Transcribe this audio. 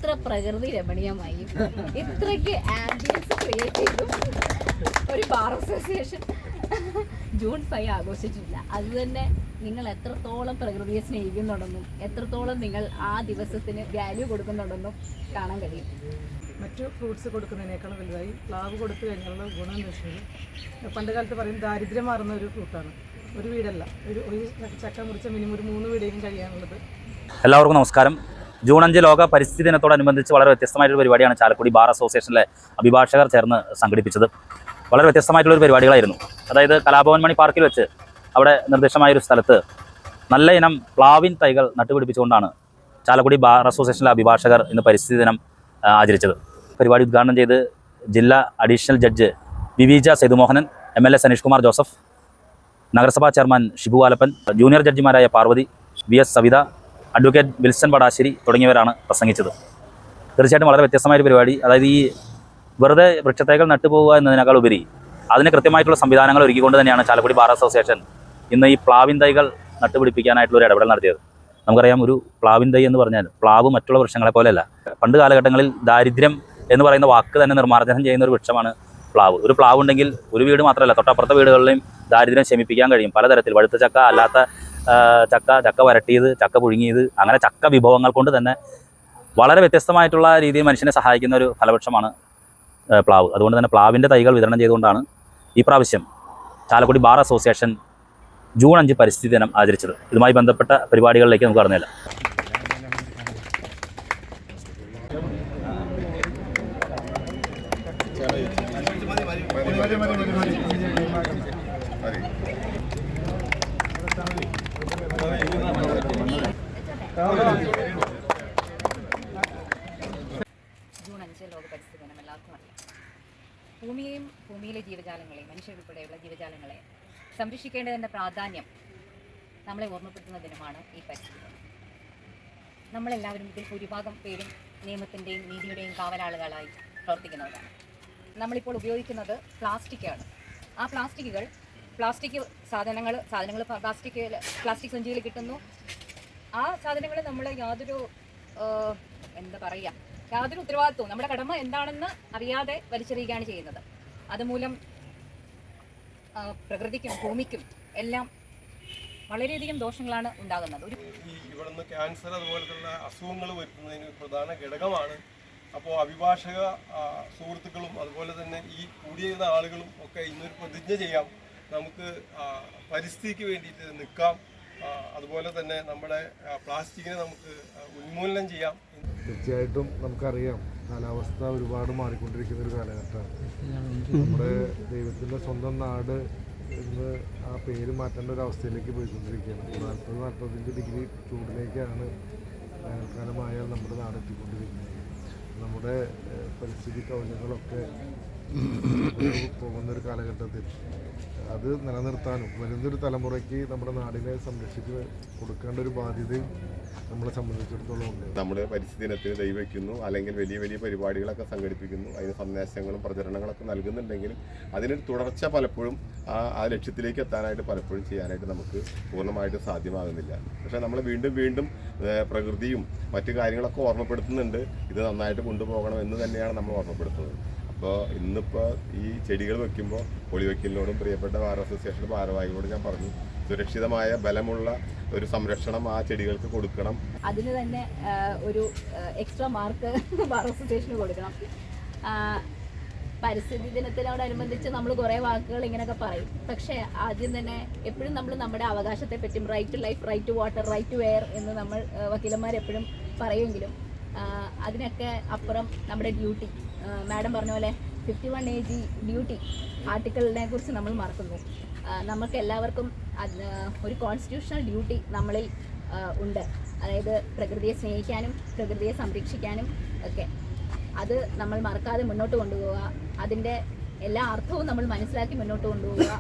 ഇത്ര പ്രകൃതി രമണീയമായി ഇത്രയ്ക്ക് ആംബിയൻസ് ക്രിയേറ്റ് ചെയ്തു ഒരു ബാർ അസോസിയേഷൻ ജൂൺ 5 ആഘോഷിച്ചിട്ടില്ല. അതുതന്നെ നിങ്ങൾ എത്രത്തോളം പ്രകൃതിയെ സ്നേഹിക്കുന്നുണ്ടെന്നും എത്രത്തോളം നിങ്ങൾ ആ ദിവസത്തിന് വാല്യൂ കൊടുക്കുന്നുണ്ടെന്നും കാണാൻ കഴിയും. മറ്റു ഫ്രൂട്ട്സ് കൊടുക്കുന്നതിനേക്കാളും വലുതായി പ്ലാവ് കൊടുത്തു കഴിഞ്ഞാലുള്ള ഗുണം എന്ന് വെച്ചാൽ പണ്ട് കാലത്ത് പറയും ദാരിദ്ര്യം മാറുന്ന ഒരു ഫ്രൂട്ടാണ്. ഒരു വീടല്ല, ഒരു ചക്ക മുറിച്ച മിനിമം ഒരു 3 വീടേക്കും കഴിയാനുള്ളത്. എല്ലാവർക്കും നമസ്കാരം. ജൂൺ 5 ലോക പരിസ്ഥിതി ദിനത്തോടനുബന്ധിച്ച് വളരെ വ്യത്യസ്തമായിട്ടൊരു പരിപാടിയാണ് ചാലക്കുടി ബാർ അസോസിയേഷനിലെ അഭിഭാഷകർ ചേർന്ന് സംഘടിപ്പിച്ചത്. വളരെ വ്യത്യസ്തമായിട്ടുള്ളൊരു പരിപാടികളായിരുന്നു. അതായത് കലാഭവൻ മണി പാർക്കിൽ വെച്ച് അവിടെ നിർദ്ദിഷ്ടമായൊരു സ്ഥലത്ത് നല്ല ഇനം പ്ലാവിൻ തൈകൾ നട്ടുപിടിപ്പിച്ചുകൊണ്ടാണ് ചാലക്കുടി ബാർ അസോസിയേഷനിലെ അഭിഭാഷകർ ഇന്ന് പരിസ്ഥിതി ദിനം ആചരിച്ചത്. പരിപാടി ഉദ്ഘാടനം ചെയ്ത് ജില്ലാ അഡീഷണൽ ജഡ്ജ് വിവിജ സേതുമോഹനൻ, MLA സനീഷ് കുമാർ ജോസഫ്, നഗരസഭാ ചെയർമാൻ ഷിബു ആലപ്പൻ, ജൂനിയർ ജഡ്ജിമാരായ പാർവതി, VS സവിത, അഡ്വക്കേറ്റ് വിൽസൺ പടാശ്ശേരി തുടങ്ങിയവരാണ് പ്രസംഗിച്ചത്. തീർച്ചയായിട്ടും വളരെ വ്യത്യസ്തമായൊരു പരിപാടി. അതായത് ഈ വെറുതെ വൃക്ഷത്തൈകൾ നട്ടുപോകുക എന്നതിനേക്കാൾ ഉപരി അതിന് കൃത്യമായിട്ടുള്ള സംവിധാനങ്ങൾ ഒരുക്കിക്കൊണ്ട് തന്നെയാണ് ചാലക്കുടി ബാർ അസോസിയേഷൻ ഇന്ന് ഈ പ്ലാവിൻ തൈകൾ നട്ടുപിടിപ്പിക്കാനായിട്ടുള്ളൊരു ഇടപെടൽ നടത്തിയത്. നമുക്കറിയാം, ഒരു പ്ലാവിൻ തൈ എന്ന് പറഞ്ഞാൽ പ്ലാവ് മറ്റുള്ള വൃക്ഷങ്ങളെ പോലെയല്ല. പണ്ട് കാലഘട്ടങ്ങളിൽ ദാരിദ്ര്യം എന്ന് പറയുന്ന വാക്ക് തന്നെ നിർമ്മാർജ്ജനം ചെയ്യുന്ന ഒരു വൃക്ഷമാണ് പ്ലാവ്. ഒരു പ്ലാവ് ഉണ്ടെങ്കിൽ ഒരു വീട് മാത്രമല്ല, തൊട്ടപ്പുറത്തെ വീടുകളിലെയും ദാരിദ്ര്യം ശമിപ്പിക്കാൻ കഴിയും. പലതരത്തിൽ വഴുത്ത ചക്ക, അല്ലാത്ത ചക്ക വരട്ടിയത്, ചക്ക പുഴുങ്ങിയത്, അങ്ങനെ ചക്ക വിഭവങ്ങൾ കൊണ്ട് തന്നെ വളരെ വ്യത്യസ്തമായിട്ടുള്ള രീതിയിൽ മനുഷ്യനെ സഹായിക്കുന്ന ഒരു ഫലവൃക്ഷമാണ് പ്ലാവ്. അതുകൊണ്ട് തന്നെ പ്ലാവിൻ്റെ തൈകൾ വിതരണം ചെയ്തുകൊണ്ടാണ് ഈ പ്രാവശ്യം ചാലക്കുടി ബാർ അസോസിയേഷൻ ജൂൺ 5 പരിസ്ഥിതി ദിനം ആചരിച്ചത്. ഇതുമായി ബന്ധപ്പെട്ട പരിപാടികളിലേക്ക് നമുക്ക് കടന്നില്ല. ജൂൺ 5 ലോക പരിസ്ഥിതി ദിനം എല്ലാവർക്കും അറിയാം. ഭൂമിയെയും ഭൂമിയിലെ ജീവജാലങ്ങളെയും മനുഷ്യരുൾപ്പെടെയുള്ള ജീവജാലങ്ങളെ സംരക്ഷിക്കേണ്ടതിൻ്റെ പ്രാധാന്യം നമ്മളെ ഓർമ്മപ്പെടുത്തുന്ന ദിനമാണ് ഈ പരിസ്ഥിതി ദിനം. നമ്മളെല്ലാവരും ഇതിൽ ഭൂരിഭാഗം പേരും നിയമത്തിൻ്റെയും നീതിയുടെയും കാവലാളുകളായി പ്രവർത്തിക്കുന്നവരാണ്. നമ്മളിപ്പോൾ ഉപയോഗിക്കുന്നത് പ്ലാസ്റ്റിക്കാണ്. ആ പ്ലാസ്റ്റിക് സാധനങ്ങൾ പ്ലാസ്റ്റിക് സഞ്ചിയിൽ കിട്ടുന്നു. ആ സാധനങ്ങൾ നമ്മൾ യാതൊരു ഉത്തരവാദിത്വവും, നമ്മുടെ കടമ എന്താണെന്ന് അറിയാതെ വലിച്ചെറിയുകയാണ് ചെയ്യുന്നത്. അതുമൂലം പ്രകൃതിക്കും ഭൂമിക്കും എല്ലാം വളരെയധികം ദോഷങ്ങളാണ് ഉണ്ടാകുന്നത്. ഇവിടുന്ന് ക്യാൻസർ അതുപോലത്തുള്ള അസുഖങ്ങൾ വരുന്നതിന് പ്രധാന ഘടകമാണ്. അപ്പോൾ അഭിഭാഷക സുഹൃത്തുക്കളും അതുപോലെ തന്നെ ഈ കൂടിയിരുന്ന ആളുകളും ഒക്കെ ഇന്നൊരു പ്രതിജ്ഞ ചെയ്യാം. നമുക്ക് പരിസ്ഥിതിക്ക് വേണ്ടിയിട്ട് നിൽക്കാം. അതുപോലെ തന്നെ നമ്മുടെ പ്ലാസ്റ്റിക്കിനെ നമുക്ക് ഉന്മൂലനം ചെയ്യാം. തീർച്ചയായിട്ടും നമുക്കറിയാം, കാലാവസ്ഥ ഒരുപാട് മാറിക്കൊണ്ടിരിക്കുന്ന ഒരു കാലഘട്ടമാണ്. നമ്മുടെ ദൈവത്തിൻ്റെ സ്വന്തം നാട് ഇന്ന് ആ പേര് മാറ്റേണ്ട ഒരു അവസ്ഥയിലേക്ക് പോയിക്കൊണ്ടിരിക്കുകയാണ്. 40-45 ഡിഗ്രി ചൂടിലേക്കാണ് വേനൽക്കാലമായാൽ നമ്മുടെ നാട് എത്തിക്കൊണ്ടിരിക്കുന്നത്. നമ്മുടെ പരിസ്ഥിതി കവചങ്ങളൊക്കെ പോകുന്നൊരു കാലഘട്ടത്തിൽ അത് നിലനിർത്താനും വരുന്നൊരു തലമുറയ്ക്ക് നമ്മുടെ നാടിനെ സംരക്ഷിച്ച് കൊടുക്കേണ്ട ഒരു ബാധ്യതയും നമ്മളെ സംബന്ധിച്ചിടത്തോളം ഉണ്ട്. നമ്മൾ പരിസ്ഥിതി ദിനത്തിന് ദൈവയ്ക്കുന്നു, അല്ലെങ്കിൽ വലിയ വലിയ പരിപാടികളൊക്കെ സംഘടിപ്പിക്കുന്നു, അതിന് സന്ദേശങ്ങളും പ്രചരണങ്ങളൊക്കെ നൽകുന്നുണ്ടെങ്കിലും അതിനൊരു തുടർച്ച പലപ്പോഴും ആ ലക്ഷ്യത്തിലേക്ക് എത്താനായിട്ട് പലപ്പോഴും ചെയ്യാനായിട്ട് നമുക്ക് പൂർണ്ണമായിട്ട് സാധ്യമാകുന്നില്ല. പക്ഷേ നമ്മൾ വീണ്ടും പ്രകൃതിയും മറ്റു കാര്യങ്ങളൊക്കെ ഓർമ്മപ്പെടുത്തുന്നുണ്ട്. ഇത് നന്നായിട്ട് കൊണ്ടുപോകണം എന്ന് തന്നെയാണ് നമ്മൾ ഓർമ്മപ്പെടുത്തുന്നത്. അപ്പോൾ ഇന്നിപ്പോൾ ഈ ചെടികൾ വെക്കുമ്പോൾ പൊളിവെക്കലിനോടും പ്രിയപ്പെട്ട ബാർ അസോസിയേഷൻ ഭാരവാഹികളോട് ഞാൻ പറഞ്ഞു, സുരക്ഷിതമായ ബലമുള്ള ഒരു സംരക്ഷണം ആ ചെടികൾക്ക് കൊടുക്കണം. അതിന് തന്നെ ഒരു എക്സ്ട്രാ മാർക്ക് ബാർ അസോസിയേഷന് കൊടുക്കണം. പരിസ്ഥിതി ദിനത്തിനോടനുബന്ധിച്ച് നമ്മൾ കുറേ വാക്കുകൾ ഇങ്ങനെയൊക്കെ പറയും. പക്ഷേ ആദ്യം തന്നെ എപ്പോഴും നമ്മൾ നമ്മുടെ അവകാശത്തെ പറ്റും, right to life, right to water, right to air എന്ന് നമ്മൾ വക്കീലന്മാരെപ്പോഴും പറയുമെങ്കിലും അതിനൊക്കെ അപ്പുറം നമ്മുടെ ഡ്യൂട്ടി, മാഡം പറഞ്ഞ പോലെ 51 AG ഡ്യൂട്ടി ആർട്ടിക്കിളിനെ കുറിച്ച് നമ്മൾ മറക്കുന്നു. നമുക്ക് എല്ലാവർക്കും ഒരു കോൺസ്റ്റിറ്റ്യൂഷണൽ ഡ്യൂട്ടി നമ്മളിൽ ഉണ്ട്. അതായത് പ്രകൃതിയെ സ്നേഹിക്കാനും പ്രകൃതിയെ സംരക്ഷിക്കാനും ഒക്കെ. അത് നമ്മൾ മറക്കാതെ മുന്നോട്ട് കൊണ്ടുപോവുക, അതിൻ്റെ എല്ലാ അർത്ഥവും നമ്മൾ മനസ്സിലാക്കി മുന്നോട്ട് കൊണ്ടുപോവുക